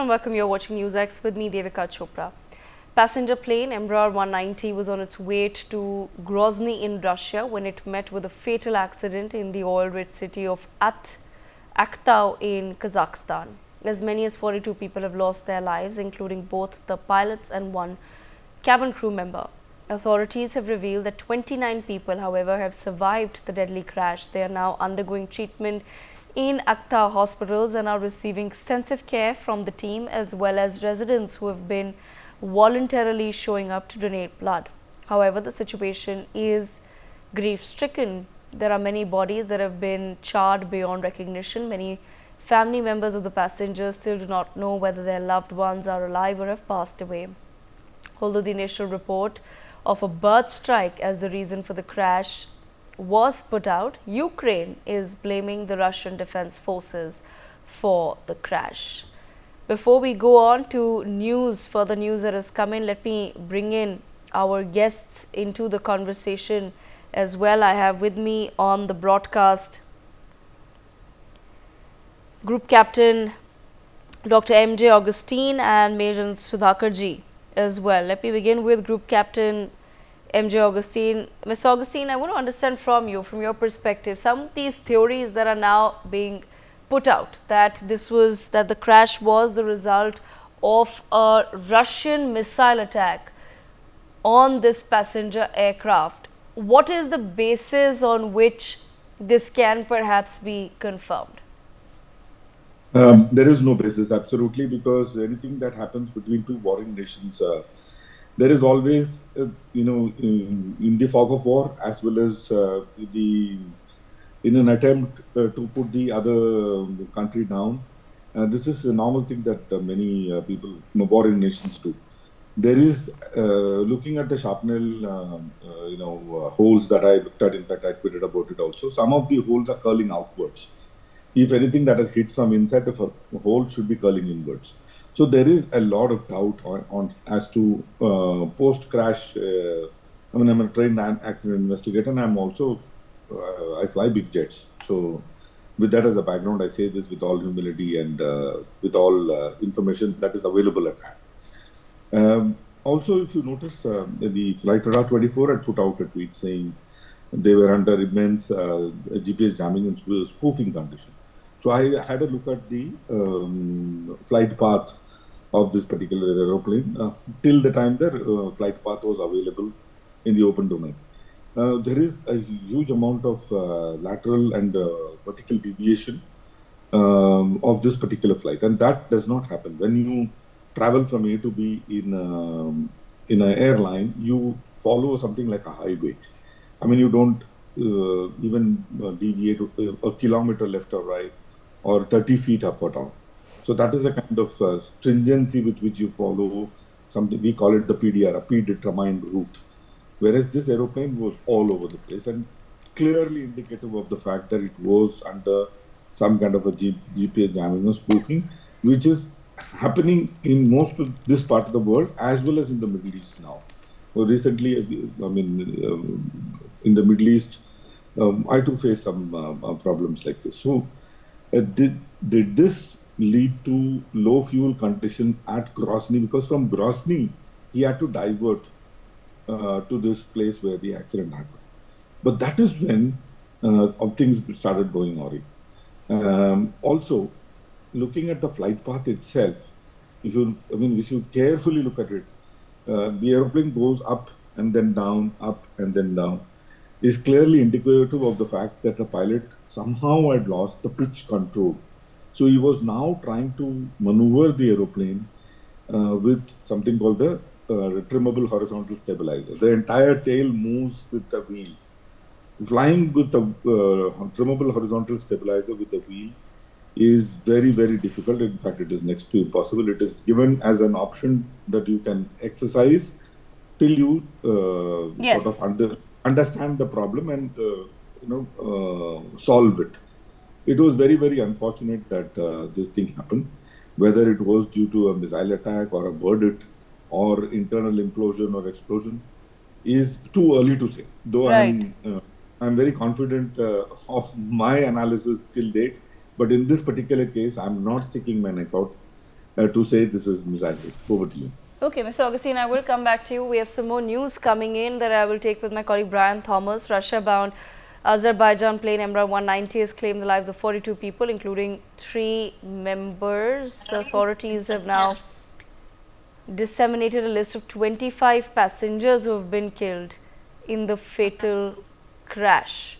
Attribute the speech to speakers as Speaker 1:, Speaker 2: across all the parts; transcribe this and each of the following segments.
Speaker 1: and welcome. You're watching NewsX with me, Devika Chopra. Passenger plane Embraer 190 was on its way to Grozny in Russia when it met with a fatal accident in the oil-rich city of Aktau in Kazakhstan. As many as 42 people have lost their lives, including both the pilots and one cabin crew member. Authorities have revealed that 29 people, however, have survived the deadly crash. They are now undergoing treatment in Aktau hospitals and are receiving extensive care from the team as well as residents who have been voluntarily showing up to donate blood. However, the situation is grief-stricken. There are many bodies that have been charred beyond recognition. Many family members of the passengers still do not know whether their loved ones are alive or have passed away. Although the initial report of a bird strike as the reason for the crash was put out, Ukraine is blaming the Russian Defense Forces for the crash. Before we go on to further news that has come in, let me bring in our guests into the conversation as well. I have with me on the broadcast Group Captain Dr. M.J. Augustine and Major Sudhakarji as well. Let me begin with Group Captain M.J. Augustine. Ms. Augustine, I want to understand from you, from your perspective, some of these theories that are now being put out, that the crash was the result of a Russian missile attack on this passenger aircraft. What is the basis on which this can perhaps be confirmed?
Speaker 2: There is no basis, absolutely, because anything that happens between two warring nations, there is always, in the fog of war, as well as in an attempt to put the other country down. This is a normal thing that many people, warring nations do. There is, looking at the shrapnel, holes that I looked at, in fact, I tweeted about it also. Some of the holes are curling outwards. If anything that has hit from inside, the hole should be curling inwards. So there is a lot of doubt as to post-crash. I'm a trained accident investigator, and I'm also I fly big jets. So with that as a background, I say this with all humility and with all information that is available at hand. Also, if you notice, the Flight Radar 24 had put out a tweet saying they were under immense GPS jamming and spoofing condition. So I had a look at the flight path of this particular aeroplane till the time the flight path was available in the open domain. There is a huge amount of lateral and vertical deviation of this particular flight, and that does not happen when you travel from A to B in an airline. You follow something like a highway. I mean, you don't even deviate a kilometer left or right, or 30 feet up or down. So that is a kind of stringency with which you follow something. We call it the PDR, a predetermined route. Whereas this aeroplane was all over the place and clearly indicative of the fact that it was under some kind of a GPS jamming or spoofing, which is happening in most of this part of the world as well as in the Middle East now. Well, recently, in the Middle East, I too face some problems like this. So did this lead to low fuel condition at Grozny? Because from Grozny, he had to divert to this place where the accident happened. But that is when things started going awry. Also, looking at the flight path itself, if you carefully look at it, the aeroplane goes up and then down, is clearly indicative of the fact that the pilot somehow had lost the pitch control. So he was now trying to maneuver the aeroplane with something called the trimmable horizontal stabilizer. The entire tail moves with the wheel. Flying with the trimmable horizontal stabilizer with the wheel is very, very difficult. In fact, it is next to impossible. It is given as an option that you can exercise till you
Speaker 1: Yes.
Speaker 2: sort of understand the problem and solve it. It was very, very unfortunate that this thing happened. Whether it was due to a missile attack or a bird hit or internal implosion or explosion is too early to say. Though
Speaker 1: Right.
Speaker 2: I'm very confident of my analysis till date. But in this particular case, I'm not sticking my neck out. to say this is missile hit. Over to you.
Speaker 1: Okay, Mr. Augustine, I will come back to you. We have some more news coming in that I will take with my colleague Brian Thomas. Russia-bound Azerbaijan plane Embraer 190 has claimed the lives of 42 people, including 3 members. Authorities have now disseminated a list of 25 passengers who have been killed in the fatal crash.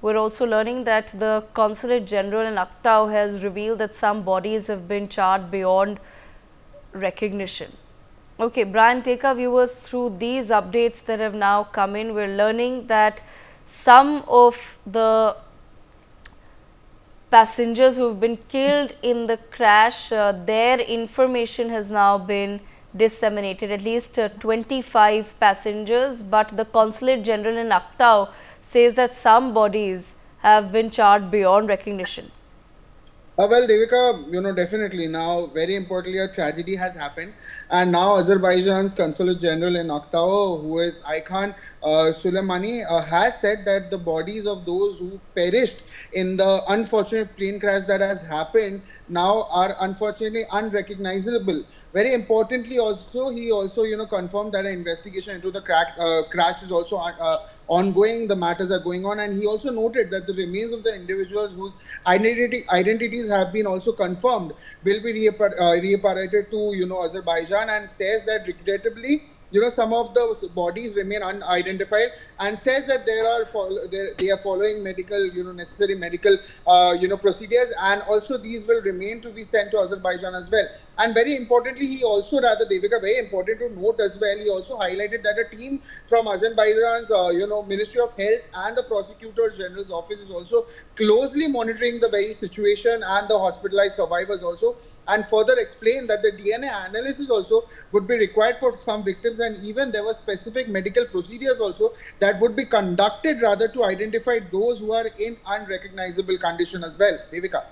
Speaker 1: We're also learning that the Consulate General in Aktau has revealed that some bodies have been charred beyond recognition. Okay, Brian, take our viewers through these updates that have now come in. We're learning that some of the passengers who have been killed in the crash, their information has now been disseminated, at least 25 passengers, but the Consulate General in Aktau says that some bodies have been charred beyond recognition.
Speaker 3: Well, Devika, definitely now, very importantly, a tragedy has happened. And now Azerbaijan's Consulate General in Aktau, who is Aykan Suleimani, has said that the bodies of those who perished in the unfortunate plane crash that has happened now are unfortunately unrecognizable. Very importantly, also, he also, confirmed that an investigation into the crash is also ongoing. The matters are going on. And he also noted that the remains of the individuals whose identities have been also confirmed will be repatriated to Azerbaijan, and says that regrettably some of the bodies remain unidentified, and says that they are following medical necessary medical procedures, and also these will remain to be sent to Azerbaijan as well. And very importantly, he also, rather Devika, very important to note as well, he also highlighted that a team from Azerbaijan's Ministry of Health and the Prosecutor General's office is also closely monitoring the very situation and the hospitalized survivors also, and further explained that the DNA analysis also would be required for some victims, and even there were specific medical procedures also that would be conducted rather to identify those who are in unrecognizable condition as well. Devika.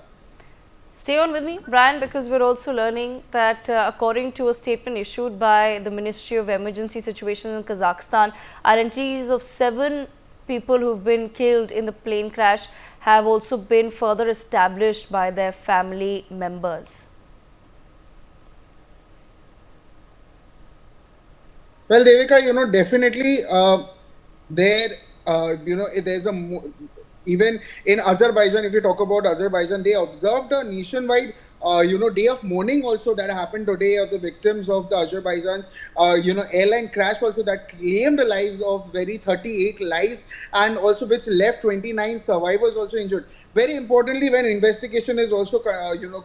Speaker 1: Stay on with me, Brian, because we're also learning that according to a statement issued by the Ministry of Emergency Situations in Kazakhstan, identities of 7 people who've been killed in the plane crash have also been further established by their family members.
Speaker 3: Well, Devika, definitely there's even in Azerbaijan, if you talk about Azerbaijan, they observed a nationwide, day of mourning also that happened today of the victims of the Azerbaijan's, airline crash also that claimed the lives of 38 lives, and also which left 29 survivors also injured. Very importantly, when investigation is also,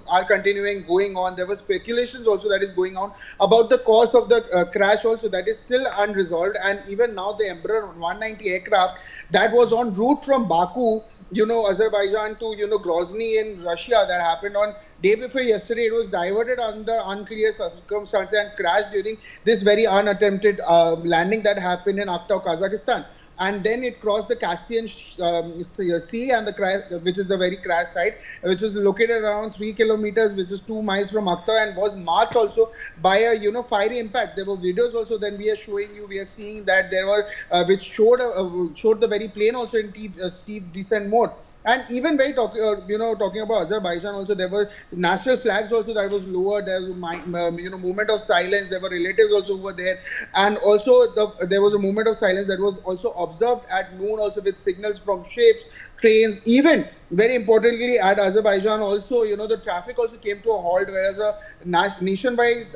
Speaker 3: are continuing going on, there was speculations also that is going on about the cause of the crash also that is still unresolved. And even now the Embraer 190 aircraft that was en route from Baku, Azerbaijan to, Grozny in Russia, that happened on day before yesterday. It was diverted under unclear circumstances and crashed during this very unattempted landing that happened in Aktau, Kazakhstan. And then it crossed the Caspian Sea, and the crash, which is the very crash site, which was located around 3 kilometers, which is 2 miles from Aktau, and was marked also by a fiery impact. There were videos also. Then we are showing you, we are seeing that there were which showed the very plane also in steep descent mode. And even talking about Azerbaijan also, there were national flags also that was lowered. There was a moment of silence. There were relatives also who were there, and also there was a moment of silence that was also observed at noon also, with signals from ships, trains. Even very importantly at Azerbaijan also, the traffic also came to a halt, whereas a nationwide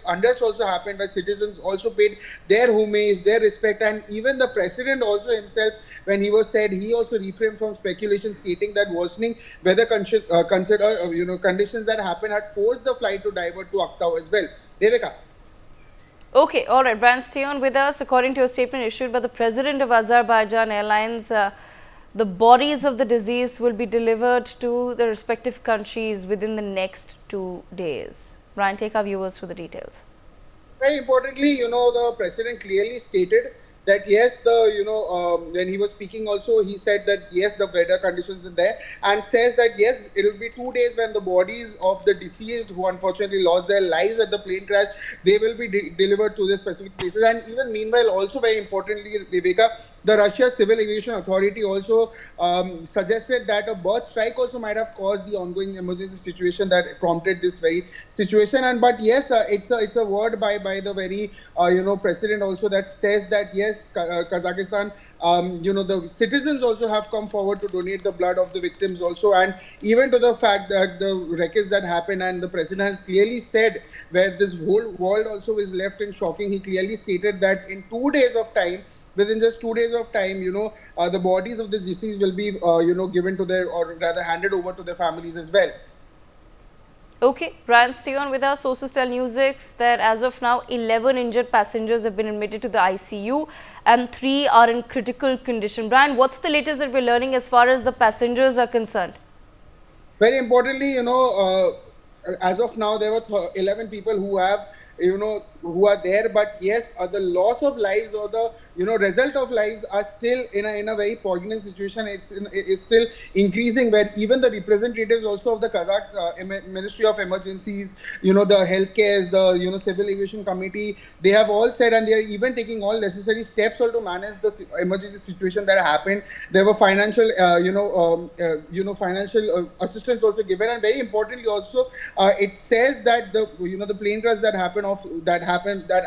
Speaker 3: unrest also happened, where citizens also paid their homage, their respect, and even the president also himself, when he was said, he also refrained from speculation, stating that worsening weather conditions that happened had forced the flight to divert to Aktau as well. Devika.
Speaker 1: Okay, all right, Brian, stay on with us. According to a statement issued by the president of Azerbaijan Airlines, the bodies of the deceased will be delivered to the respective countries within the next 2 days. Brian, take our viewers through the details.
Speaker 3: Very importantly, the president clearly stated that yes, when he was speaking also, he said that yes, the weather conditions are there, and says that yes, it will be 2 days when the bodies of the deceased who unfortunately lost their lives at the plane crash, they will be delivered to the specific places. And even meanwhile, also very importantly, Viveka, the Russia Civil Aviation Authority also suggested that a bird strike also might have caused the ongoing emergency situation that prompted this very situation. And but yes, it's a word by the very president also that says that yes, Kazakhstan, the citizens also have come forward to donate the blood of the victims also, and even to the fact that the wreckage that happened, and the president has clearly said, where this whole world also is left in shocking, he clearly stated that in 2 days of time, within just 2 days of time, the bodies of the deceased will be, given to their, or rather handed over to their families as well.
Speaker 1: Okay, Brian, stay on with us. Sources tell NewsX that as of now, 11 injured passengers have been admitted to the ICU and 3 are in critical condition. Brian, what's the latest that we're learning as far as the passengers are concerned?
Speaker 3: Very importantly, as of now, there were 11 people who have, who are there. But yes, the loss of lives, or the result of lives, are still in a very poignant situation. It's still increasing, where even the representatives also of the Kazakh Ministry of Emergencies, the healthcare, the Civil Aviation Committee, they have all said, and they are even taking all necessary steps also to manage the emergency situation that happened. There were financial, financial assistance also given, and very importantly also, it says that the plane crash that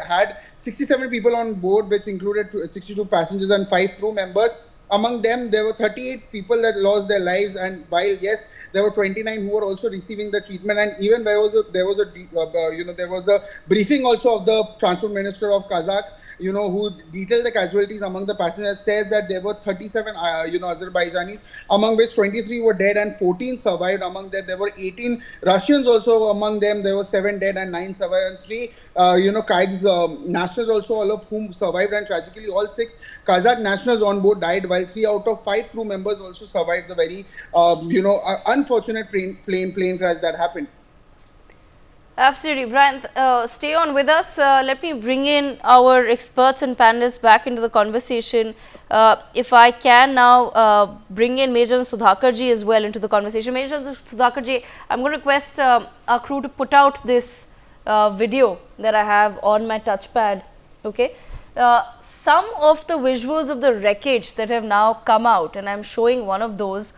Speaker 3: had 67 people on board, which included 62 passengers and 5 crew members. Among them, there were 38 people that lost their lives, and while yes, there were 29 who were also receiving the treatment, and even there was a briefing also of the Transport Minister of Kazakh, who detailed the casualties among the passengers, said that there were 37, Azerbaijanis, among which 23 were dead and 14 survived. Among them, there were 18 Russians also among them. There were 7 dead and 9 survived, and 3, Kyrgyz nationals also, all of whom survived, and tragically, all 6 Kazakh nationals on board died, while 3 out of 5 crew members also survived the very, unfortunate plane crash that happened.
Speaker 1: Absolutely. Brian, stay on with us. Let me bring in our experts and panelists back into the conversation. If I can now bring in Major Sudhakarji as well into the conversation. Major Sudhakarji, I'm going to request our crew to put out this video that I have on my touchpad. Okay. Some of the visuals of the wreckage that have now come out, and I'm showing one of those.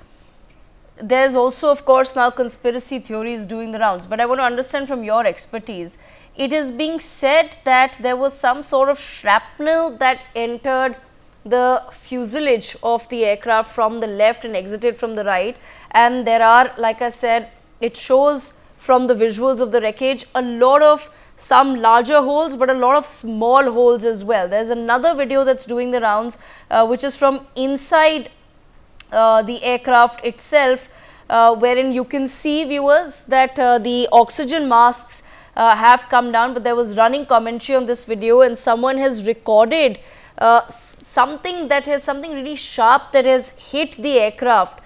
Speaker 1: There's also, of course, now conspiracy theories doing the rounds, but I want to understand from your expertise. It is being said that there was some sort of shrapnel that entered the fuselage of the aircraft from the left and exited from the right, and there are, like I said, it shows from the visuals of the wreckage a lot of some larger holes, but a lot of small holes as well. There's another video that's doing the rounds, which is from inside the aircraft itself, wherein you can see, viewers, that the oxygen masks have come down, but there was running commentary on this video, and someone has recorded something really sharp that has hit the aircraft,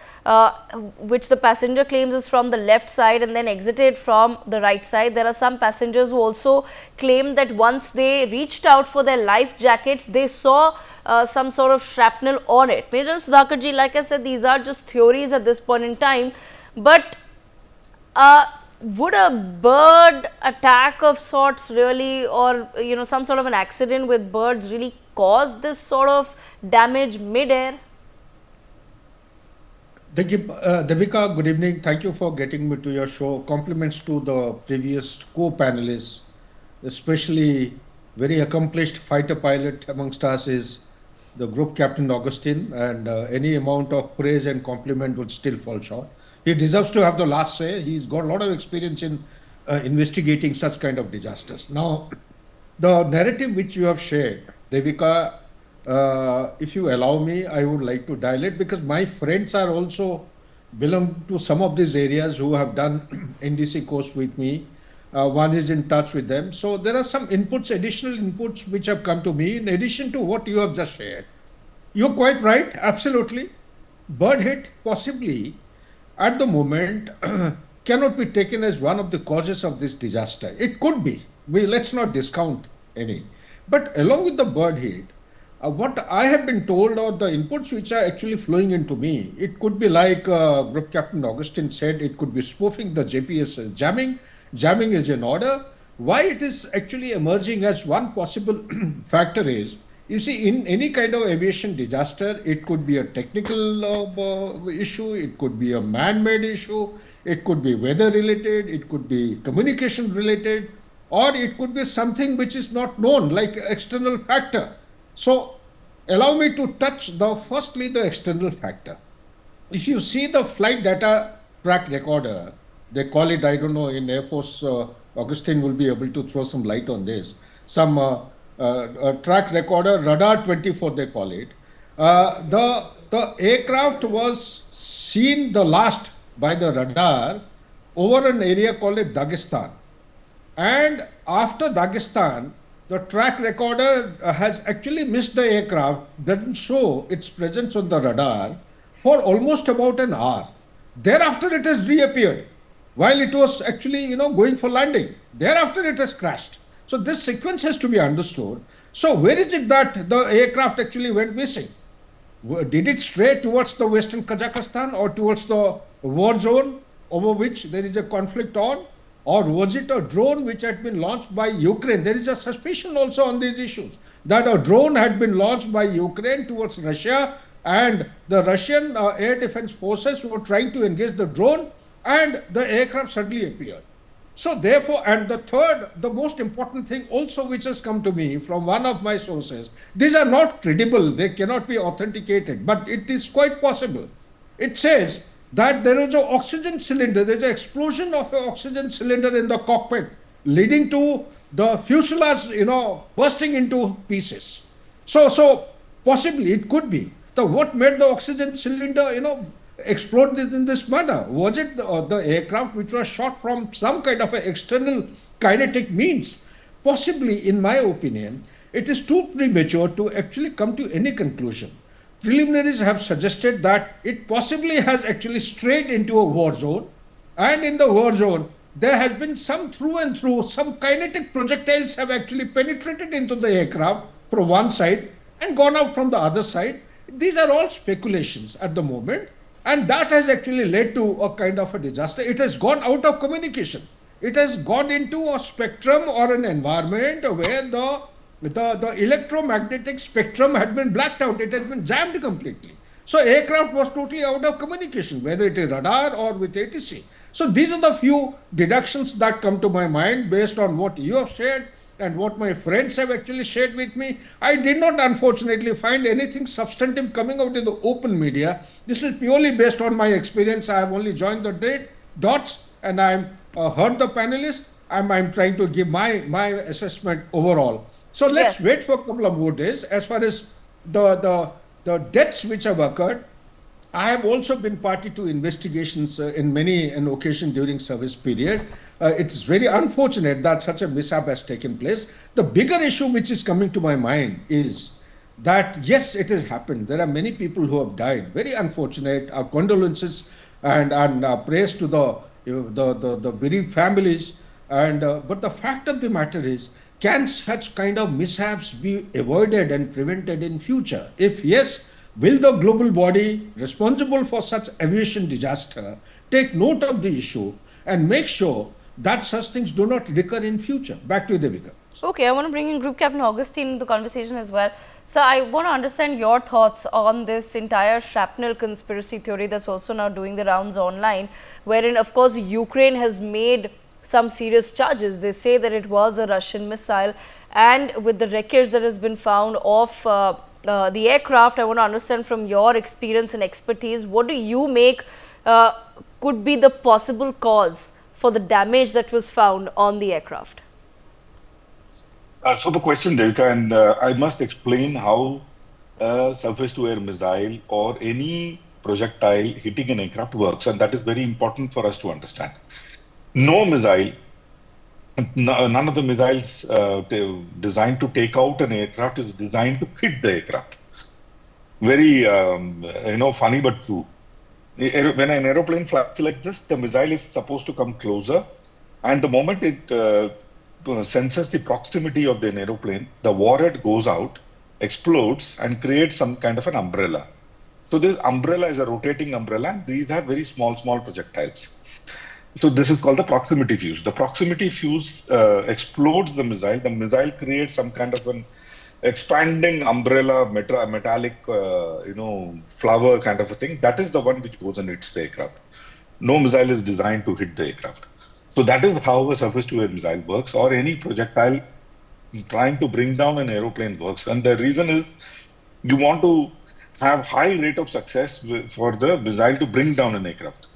Speaker 1: which the passenger claims is from the left side and then exited from the right side. There are some passengers who also claim that once they reached out for their life jackets, they saw some sort of shrapnel on it. Major Sudhakarji, like I said, these are just theories at this point in time, but would a bird attack of sorts really, or some sort of an accident with birds really cause this sort of damage mid-air?
Speaker 4: Devika, good evening. Thank you for getting me to your show. Compliments to the previous co-panelists, especially very accomplished fighter pilot amongst us is the group captain Augustine, and any amount of praise and compliment would still fall short. He deserves to have the last say. He's got a lot of experience in investigating such kind of disasters. Now, the narrative which you have shared, Devika, if you allow me, I would like to dilate, because my friends are also belong to some of these areas who have done NDC course with me. One is in touch with them. So there are some inputs, additional inputs which have come to me in addition to what you have just shared. You're quite right, absolutely. Bird hit possibly at the moment cannot be taken as one of the causes of this disaster. It could be. Let's not discount any. But along with the bird hit, what I have been told, or the inputs which are actually flowing into me, it could be like Group Captain Augustine said, it could be spoofing the GPS jamming. Jamming is in order. Why it is actually emerging as one possible factor is, You see, in any kind of aviation disaster, it could be a technical issue, it could be a man-made issue, it could be weather-related, it could be communication-related, or it could be something which is not known, like external factor. So, allow me to touch firstly the external factor. If you see the flight data track recorder, they call it, I don't know, in Air Force, Augustine will be able to throw some light on this. Some track recorder, radar 24, they call it. The aircraft was seen the last by the radar over an area called Dagestan. And after Dagestan, the track recorder has actually missed the aircraft, doesn't show its presence on the radar for almost about an hour. Thereafter, it has reappeared while it was actually, going for landing. Thereafter, it has crashed. So this sequence has to be understood. So where is it that the aircraft actually went missing? Did it stray towards the western Kazakhstan or towards the war zone over which there is a conflict on? Or was it a drone which had been launched by Ukraine? There is a suspicion also on these issues that a drone had been launched by Ukraine towards Russia, and the Russian air defense forces were trying to engage the drone, and the aircraft suddenly appeared. So therefore, and the third, the most important thing also which has come to me from one of my sources, these are not credible, they cannot be authenticated, but it is quite possible. It says that there is an oxygen cylinder, there is an explosion of an oxygen cylinder in the cockpit, leading to the fuselage, bursting into pieces. So possibly it could be. So what made the oxygen cylinder, explode in this manner? Was it the aircraft which was shot from some kind of an external kinetic means? Possibly, in my opinion, it is too premature to actually come to any conclusion. Preliminaries have suggested that it possibly has actually strayed into a war zone, and in the war zone, there has been some some kinetic projectiles have actually penetrated into the aircraft from one side and gone out from the other side. These are all speculations at the moment, and that has actually led to a kind of a disaster. It has gone out of communication. It has gone into a spectrum or an environment where the electromagnetic spectrum had been blacked out. It has been jammed completely. So aircraft was totally out of communication, whether it is radar or with ATC. So these are the few deductions that come to my mind based on what you have shared and what my friends have actually shared with me. I did not unfortunately find anything substantive coming out in the open media. This is purely based on my experience. I have only joined the dots, and I heard the panelists. I'm trying to give my assessment overall. So let's wait for a couple of more days. As far as the deaths which have occurred, I have also been party to investigations in many an occasion during service period. It's very unfortunate that such a mishap has taken place. The bigger issue which is coming to my mind is that yes, it has happened. There are many people who have died. Very unfortunate. Our condolences and praise to the bereaved families. But the fact of the matter is, can such kind of mishaps be avoided and prevented in future? If yes, will the global body responsible for such aviation disaster take note of the issue and make sure that such things do not recur in future? Back to you, Devika.
Speaker 1: Okay, I want to bring in Group Captain Augustine in the conversation as well. So I want to understand your thoughts on this entire shrapnel conspiracy theory that's also now doing the rounds online, wherein of course Ukraine has made some serious charges. They say that it was a Russian missile, and with the wreckage that has been found of the aircraft, I want to understand from your experience and expertise, what do you make could be the possible cause for the damage that was found on the aircraft?
Speaker 2: So the question, Devika, and I must explain how a surface-to-air missile or any projectile hitting an aircraft works, and that is very important for us to understand. No missile, none of the missiles designed to take out an aircraft is designed to hit the aircraft. Very, funny but true. When an aeroplane flies like this, the missile is supposed to come closer, and the moment it senses the proximity of the aeroplane, the warhead goes out, explodes, and creates some kind of an umbrella. So this umbrella is a rotating umbrella, and these are very small projectiles. So this is called the proximity fuse. The proximity fuse explodes the missile. The missile creates some kind of an expanding umbrella metallic flower kind of a thing, that is the one which goes and hits the aircraft. No missile is designed to hit the aircraft. So that is how a surface to air missile works, or any projectile trying to bring down an aeroplane works. And the reason is you want to have high rate of success for the missile to bring down an aircraft.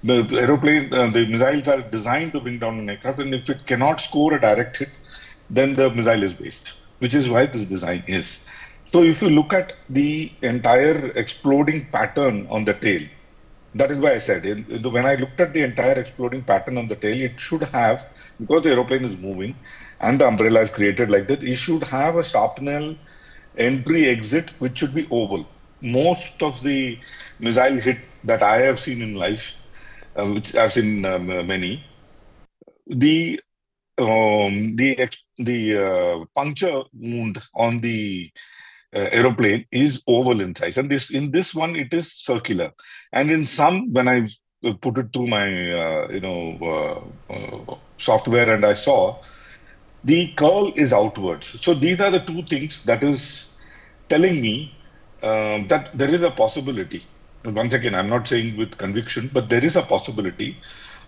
Speaker 2: The aeroplane, the missiles are designed to bring down an aircraft, and if it cannot score a direct hit, then the missile is waste, which is why this design is. So if you look at the entire exploding pattern on the tail, that is why I said, when I looked at the entire exploding pattern on the tail, it should have, because the aeroplane is moving and the umbrella is created like that, it should have a sharpnel entry exit, which should be oval. Most of the missile hit that I have seen in life, which I've seen many, the puncture wound on the aeroplane is oval in size, and in this one it is circular. And in some, when I put it through my software, and I saw the curl is outwards. So these are the two things that is telling me that there is a possibility. Once again, I'm not saying with conviction, but there is a possibility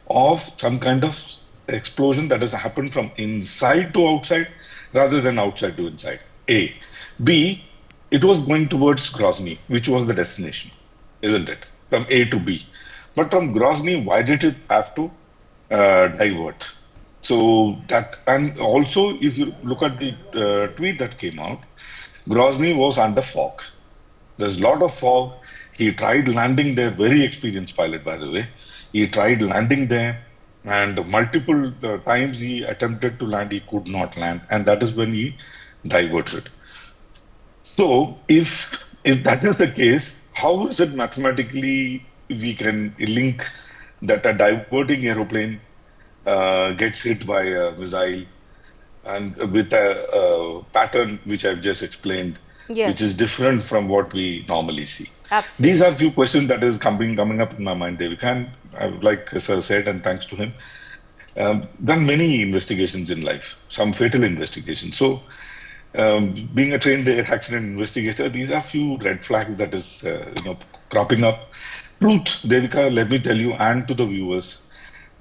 Speaker 2: of some kind of explosion that has happened from inside to outside rather than outside to inside. A. B, it was going towards Grozny, which was the destination, isn't it? From A to B. But from Grozny, why did it have to divert? So that, and also if you look at the tweet that came out, Grozny was under fog. There's a lot of fog. He tried landing there, very experienced pilot, by the way. He tried landing there, and multiple times he attempted to land, he could not land. And that is when he diverted. So if that is the case, how is it mathematically we can link that a diverting aeroplane gets hit by a missile, and with a pattern which I've just explained, which is different from what we normally see.
Speaker 1: Absolutely.
Speaker 2: These are a few questions that is coming up in my mind, Devika. And I would like, Sir said, and thanks to him, done many investigations in life, some fatal investigations. So being a trained air accident investigator, these are few red flags that is cropping up. Truth, Devika, let me tell you, and to the viewers,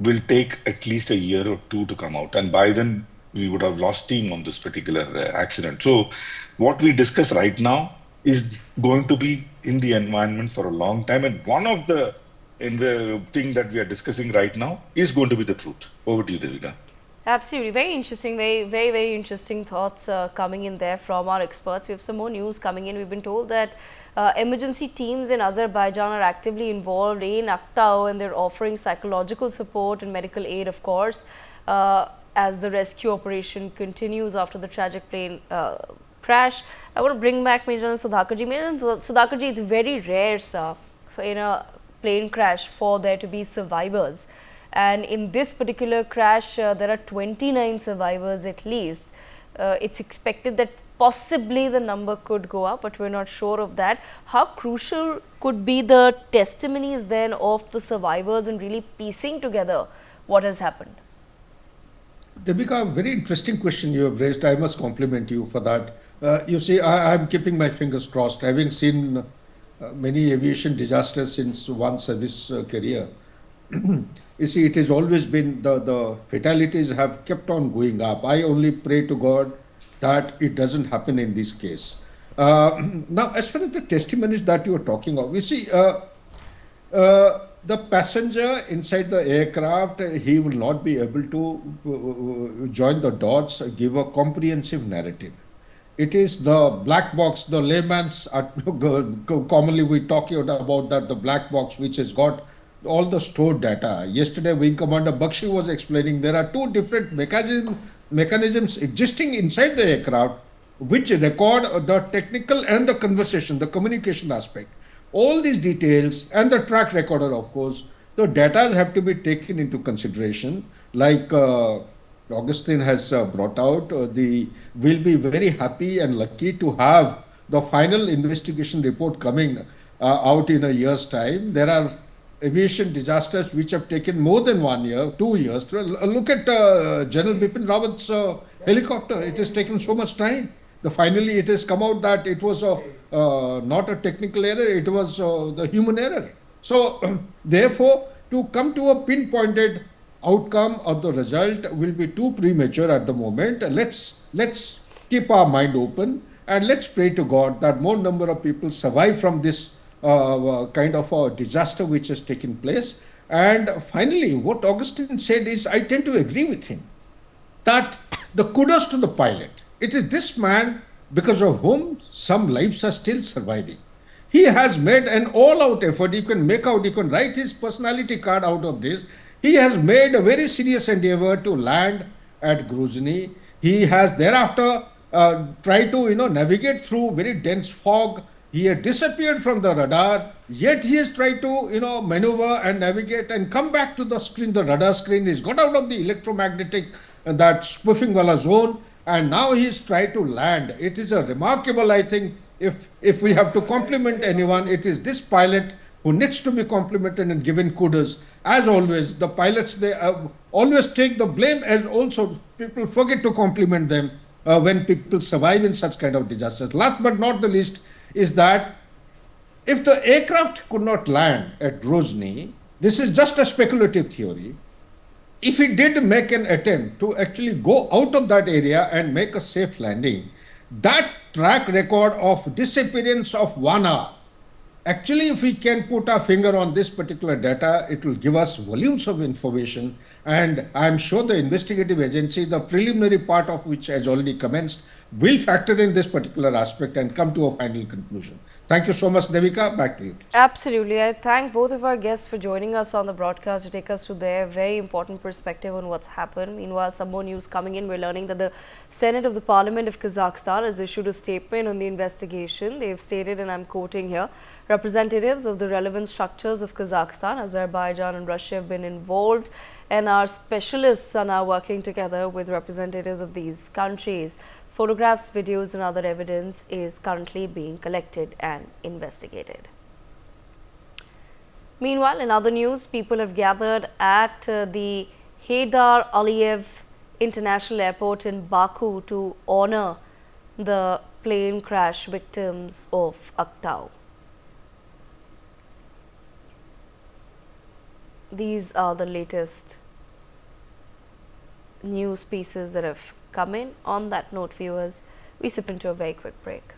Speaker 2: will take at least a year or two to come out. And by then, we would have lost steam on this particular accident. So what we discuss right now is going to be in the environment for a long time. And one of the thing that we are discussing right now is going to be the truth. Over to you, Devika.
Speaker 1: Absolutely. Very interesting. Very interesting thoughts coming in there from our experts. We have some more news coming in. We've been told that emergency teams in Azerbaijan are actively involved in Aktau, and they're offering psychological support and medical aid, of course, as the rescue operation continues after the tragic plane crash. I want to bring back Major Sudhakarji. Major Sudhakarji, it's very rare, sir, in a plane crash for there to be survivors. And in this particular crash, there are 29 survivors at least. It's expected that possibly the number could go up, but we're not sure of that. How crucial could be the testimonies then of the survivors in really piecing together what has happened?
Speaker 4: Devika, very interesting question you have raised. I must compliment you for that. You see, I'm keeping my fingers crossed. Having seen many aviation disasters since one service career, you see, it has always been the fatalities have kept on going up. I only pray to God that it doesn't happen in this case. Now, as far as the testimonies that you are talking of, you see, the passenger inside the aircraft, he will not be able to join the dots, give a comprehensive narrative. It is the black box, the layman's, commonly we talk about that, the black box which has got all the stored data. Yesterday, Wing Commander Bakshi was explaining there are two different mechanisms existing inside the aircraft which record the technical and the conversation, the communication aspect. All these details and the track recorder, of course, the data have to be taken into consideration. Like Augustine has brought out, we'll be very happy and lucky to have the final investigation report coming out in a year's time. There are aviation disasters which have taken more than 1 year, 2 years. Look at General Bipin Rawat's helicopter. It has taken so much time. finally it has come out that it was not a technical error, it was the human error. So therefore, to come to a pinpointed outcome of the result will be too premature at the moment. Let's keep our mind open and let's pray to God that more number of people survive from this kind of a disaster which has taken place. And finally, what Augustine said is, I tend to agree with him, that the kudos to the pilot. It is this man because of whom some lives are still surviving. He has made an all-out effort. You can make out, you can write his personality card out of this. He has made a very serious endeavor to land at Grozny. He has thereafter tried to navigate through very dense fog. He had disappeared from the radar, yet he has tried to maneuver and navigate and come back to the screen, the radar screen. He's got out of the electromagnetic that spoofing wala zone, and now he's tried to land. It is a remarkable, I think, if we have to compliment anyone, it is this pilot who needs to be complimented and given kudos. As always, the pilots, they always take the blame, as also people forget to compliment them when people survive in such kind of disasters. Last but not the least is that if the aircraft could not land at Grozny, this is just a speculative theory. If he did make an attempt to actually go out of that area and make a safe landing, that track record of disappearance of 1 hour, actually if we can put our finger on this particular data, it will give us volumes of information, and I am sure the investigative agency, the preliminary part of which has already commenced, will factor in this particular aspect and come to a final conclusion. Thank you so much, Devika. Back to you.
Speaker 1: Absolutely. I thank both of our guests for joining us on the broadcast to take us to their very important perspective on what's happened. Meanwhile, some more news coming in. We're learning that the Senate of the Parliament of Kazakhstan has issued a statement on the investigation. They've stated, and I'm quoting here, representatives of the relevant structures of Kazakhstan, Azerbaijan and Russia have been involved, and our specialists are now working together with representatives of these countries. Photographs, videos and other evidence is currently being collected and investigated. Meanwhile, in other news, people have gathered at the Heydar Aliyev International Airport in Baku to honor the plane crash victims of Aktau. These are the latest news pieces that have come in. On that note, viewers, we sip into a very quick break.